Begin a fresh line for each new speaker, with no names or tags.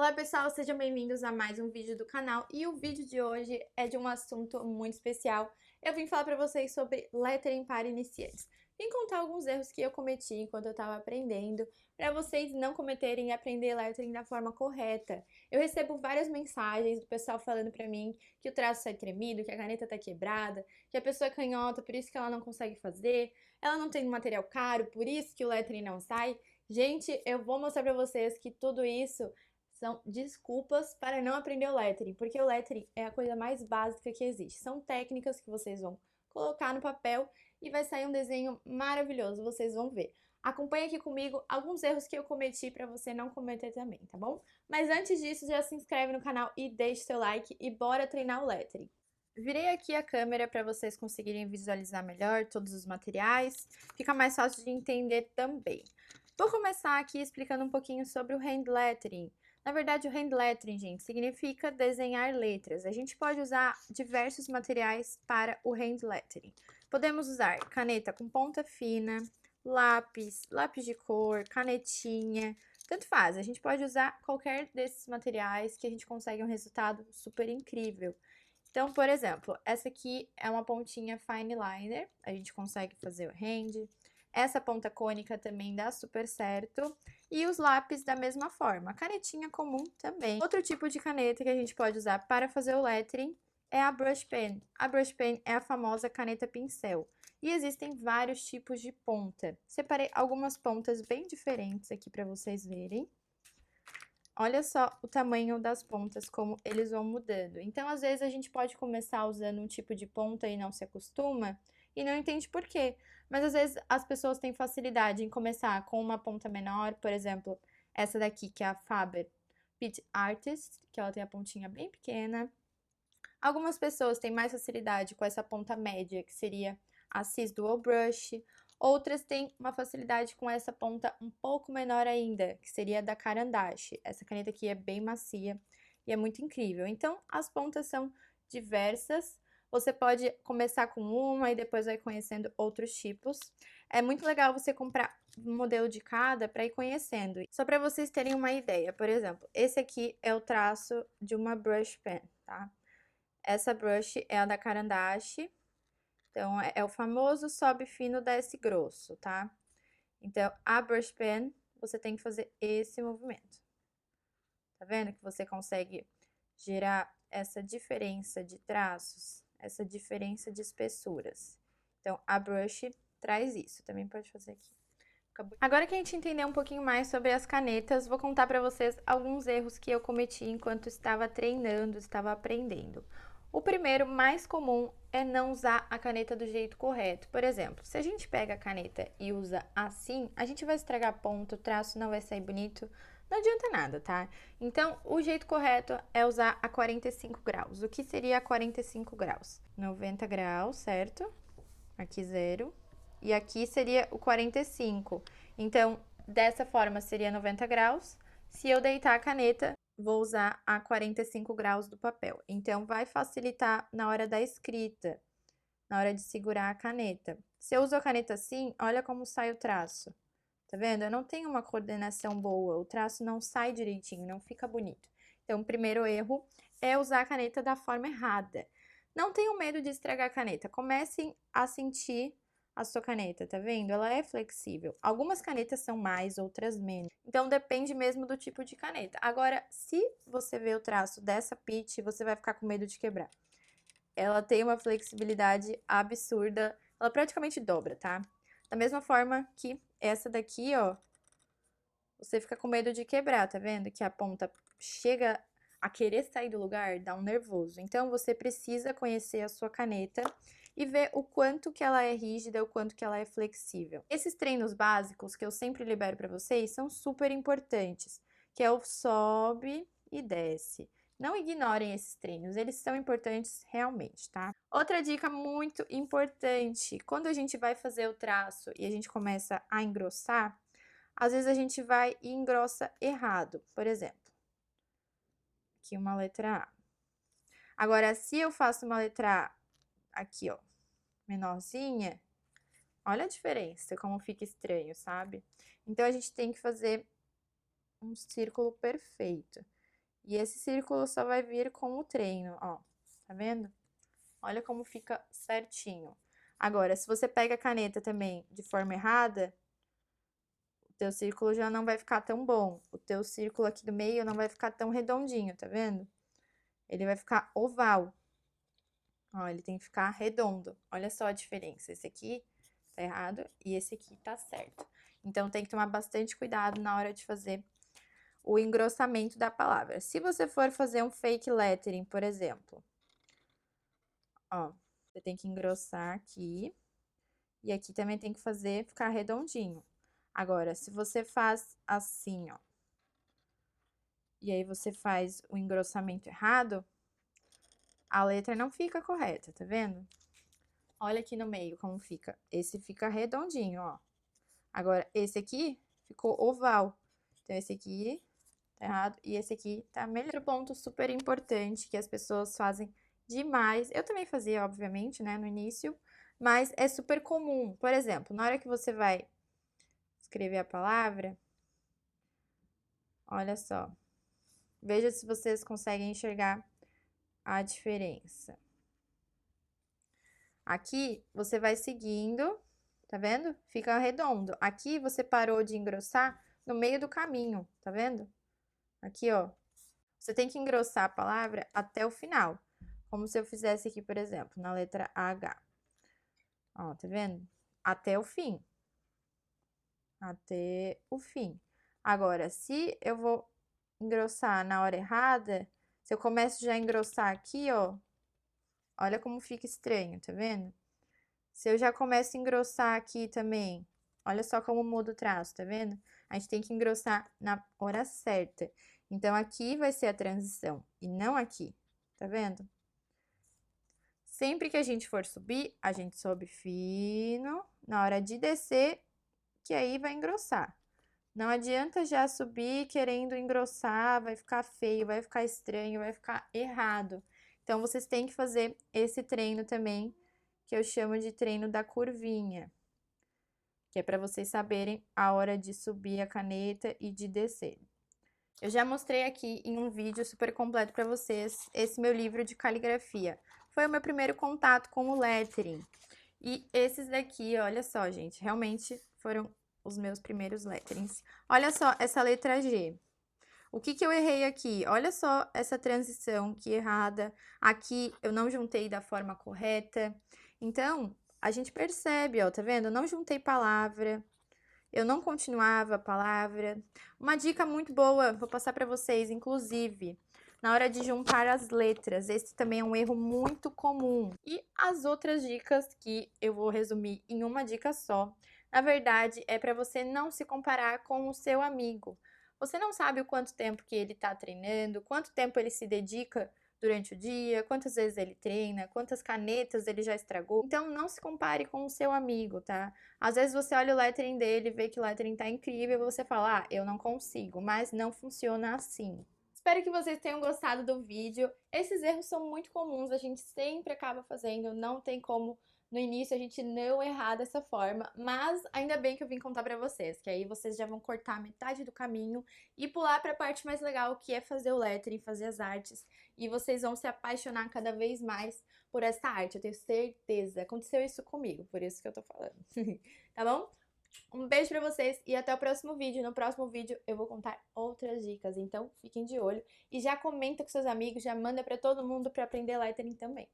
Olá pessoal, sejam bem-vindos a mais um vídeo do canal e o vídeo de hoje é de um assunto muito especial. Eu vim falar para vocês sobre lettering para iniciantes. Vim contar alguns erros que eu cometi enquanto eu estava aprendendo, para vocês não cometerem e aprender lettering da forma correta. Eu recebo várias mensagens do pessoal falando para mim que o traço sai tremido, que a caneta está quebrada, que a pessoa é canhota, por isso que ela não consegue fazer, ela não tem material caro, por isso que o lettering não sai. Gente, eu vou mostrar para vocês que tudo isso são desculpas para não aprender o lettering, porque o lettering é a coisa mais básica que existe. São técnicas que vocês vão colocar no papel e vai sair um desenho maravilhoso, vocês vão ver. Acompanhe aqui comigo alguns erros que eu cometi para você não cometer também, tá bom? Mas antes disso, já se inscreve no canal e deixe seu like e bora treinar o lettering. Virei aqui a câmera para vocês conseguirem visualizar melhor todos os materiais, fica mais fácil de entender também. Vou começar aqui explicando um pouquinho sobre o hand lettering. Na verdade, o hand lettering, gente, significa desenhar letras. A gente pode usar diversos materiais para o hand lettering. Podemos usar caneta com ponta fina, lápis, lápis de cor, canetinha, tanto faz. A gente pode usar qualquer desses materiais que a gente consegue um resultado super incrível. Então, por exemplo, essa aqui é uma pontinha fine liner, a gente consegue fazer o hand. Essa ponta cônica também dá super certo. E os lápis da mesma forma. A canetinha comum também. Outro tipo de caneta que a gente pode usar para fazer o lettering é a brush pen. A brush pen é a famosa caneta pincel. E existem vários tipos de ponta. Separei algumas pontas bem diferentes aqui para vocês verem. Olha só o tamanho das pontas, como eles vão mudando. Então, às vezes, a gente pode começar usando um tipo de ponta e não se acostuma, e não entende por quê. Mas, às vezes, as pessoas têm facilidade em começar com uma ponta menor, por exemplo, essa daqui, que é a Faber Pit Artist, que ela tem a pontinha bem pequena. Algumas pessoas têm mais facilidade com essa ponta média, que seria a Cis Dual Brush. Outras têm uma facilidade com essa ponta um pouco menor ainda, que seria a da Caran d'Ache. Essa caneta aqui é bem macia e é muito incrível. Então, as pontas são diversas. Você pode começar com uma e depois vai conhecendo outros tipos. É muito legal você comprar um modelo de cada para ir conhecendo. Só para vocês terem uma ideia, por exemplo, esse aqui é o traço de uma brush pen, tá? Essa brush é a da Caran d'Ache. Então, é o famoso sobe fino, desce grosso, tá? Então, a brush pen, você tem que fazer esse movimento. Tá vendo que você consegue gerar essa diferença de traços, essa diferença de espessuras. Então, a brush traz isso. Também pode fazer aqui. Agora que a gente entendeu um pouquinho mais sobre as canetas, vou contar para vocês alguns erros que eu cometi enquanto estava treinando, estava aprendendo. O primeiro, mais comum, é não usar a caneta do jeito correto. Por exemplo, se a gente pega a caneta e usa assim, a gente vai estragar a ponta, o traço não vai sair bonito, não adianta nada, tá? Então, o jeito correto é usar a 45 graus. O que seria a 45 graus? 90 graus, certo? Aqui 0. E aqui seria o 45. Então, dessa forma seria 90 graus. Se eu deitar a caneta, vou usar a 45 graus do papel. Então, vai facilitar na hora da escrita, na hora de segurar a caneta. Se eu uso a caneta assim, olha como sai o traço. Tá vendo? Eu não tenho uma coordenação boa, o traço não sai direitinho, não fica bonito. Então, o primeiro erro é usar a caneta da forma errada. Não tenham medo de estragar a caneta. Comecem a sentir a sua caneta, tá vendo? Ela é flexível. Algumas canetas são mais, outras menos. Então, depende mesmo do tipo de caneta. Agora, se você vê o traço dessa Pitt, você vai ficar com medo de quebrar. Ela tem uma flexibilidade absurda. Ela praticamente dobra, tá? Da mesma forma que essa daqui, ó, você fica com medo de quebrar, tá vendo? Que a ponta chega a querer sair do lugar, dá um nervoso. Então, você precisa conhecer a sua caneta e ver o quanto que ela é rígida, o quanto que ela é flexível. Esses treinos básicos que eu sempre libero para vocês são super importantes, que é o sobe e desce. Não ignorem esses treinos, eles são importantes realmente, tá? Outra dica muito importante, quando a gente vai fazer o traço e a gente começa a engrossar, às vezes a gente vai e engrossa errado. Por exemplo, aqui uma letra A. Agora, se eu faço uma letra A aqui, ó, menorzinha, olha a diferença, como fica estranho, sabe? Então, a gente tem que fazer um círculo perfeito. E esse círculo só vai vir com o treino, ó. Tá vendo? Olha como fica certinho. Agora, se você pega a caneta também de forma errada, o teu círculo já não vai ficar tão bom. O teu círculo aqui do meio não vai ficar tão redondinho, tá vendo? Ele vai ficar oval. Ó, ele tem que ficar redondo. Olha só a diferença. Esse aqui tá errado e esse aqui tá certo. Então, tem que tomar bastante cuidado na hora de fazer o engrossamento da palavra. Se você for fazer um fake lettering, por exemplo, ó, você tem que engrossar aqui e aqui também tem que fazer ficar redondinho. Agora, se você faz assim, ó, e aí você faz o engrossamento errado, a letra não fica correta, tá vendo? Olha aqui no meio como fica. Esse fica redondinho, ó. Agora, esse aqui ficou oval. Então, esse aqui tá errado e esse aqui tá melhor. Outro ponto super importante que as pessoas fazem demais. Eu também fazia, obviamente, né, no início, mas é super comum. Por exemplo, na hora que você vai escrever a palavra, olha só. Veja se vocês conseguem enxergar a diferença. Aqui, você vai seguindo, tá vendo? Fica redondo. Aqui, você parou de engrossar no meio do caminho, tá vendo? Aqui, ó. Você tem que engrossar a palavra até o final. Como se eu fizesse aqui, por exemplo, na letra H. Ó, tá vendo? Até o fim. Até o fim. Agora, se eu vou engrossar na hora errada, se eu começo já a engrossar aqui, ó, olha como fica estranho, tá vendo? Se eu já começo a engrossar aqui também, olha só como muda o traço, tá vendo? A gente tem que engrossar na hora certa. Então, aqui vai ser a transição e não aqui, tá vendo? Sempre que a gente for subir, a gente sobe fino. Na hora de descer, que aí vai engrossar. Não adianta já subir querendo engrossar, vai ficar feio, vai ficar estranho, vai ficar errado. Então, vocês têm que fazer esse treino também, que eu chamo de treino da curvinha, que é para vocês saberem a hora de subir a caneta e de descer. Eu já mostrei aqui em um vídeo super completo para vocês esse meu livro de caligrafia. Foi o meu primeiro contato com o lettering. E esses daqui, olha só, gente, realmente foram os meus primeiros letterings. Olha só essa letra G. O que que eu errei aqui? Olha só essa transição que errada. Aqui eu não juntei da forma correta. Então, a gente percebe, ó, tá vendo? Eu não juntei palavra. Eu não continuava a palavra. Uma dica muito boa, vou passar para vocês, inclusive, na hora de juntar as letras. Esse também é um erro muito comum. E as outras dicas que eu vou resumir em uma dica só, na verdade, é para você não se comparar com o seu amigo. Você não sabe o quanto tempo que ele está treinando, quanto tempo ele se dedica durante o dia, quantas vezes ele treina, quantas canetas ele já estragou. Então, não se compare com o seu amigo, tá? Às vezes você olha o lettering dele, vê que o lettering tá incrível e você fala, ah, eu não consigo, mas não funciona assim. Espero que vocês tenham gostado do vídeo. Esses erros são muito comuns, a gente sempre acaba fazendo, não tem como no início a gente não errar dessa forma, mas ainda bem que eu vim contar pra vocês, que aí vocês já vão cortar metade do caminho e pular pra parte mais legal, que é fazer o lettering, fazer as artes, e vocês vão se apaixonar cada vez mais por essa arte, eu tenho certeza. Aconteceu isso comigo, por isso que eu tô falando. Tá bom? Um beijo pra vocês e até o próximo vídeo. No próximo vídeo eu vou contar outras dicas, então fiquem de olho. E já comenta com seus amigos, já manda pra todo mundo pra aprender lettering também.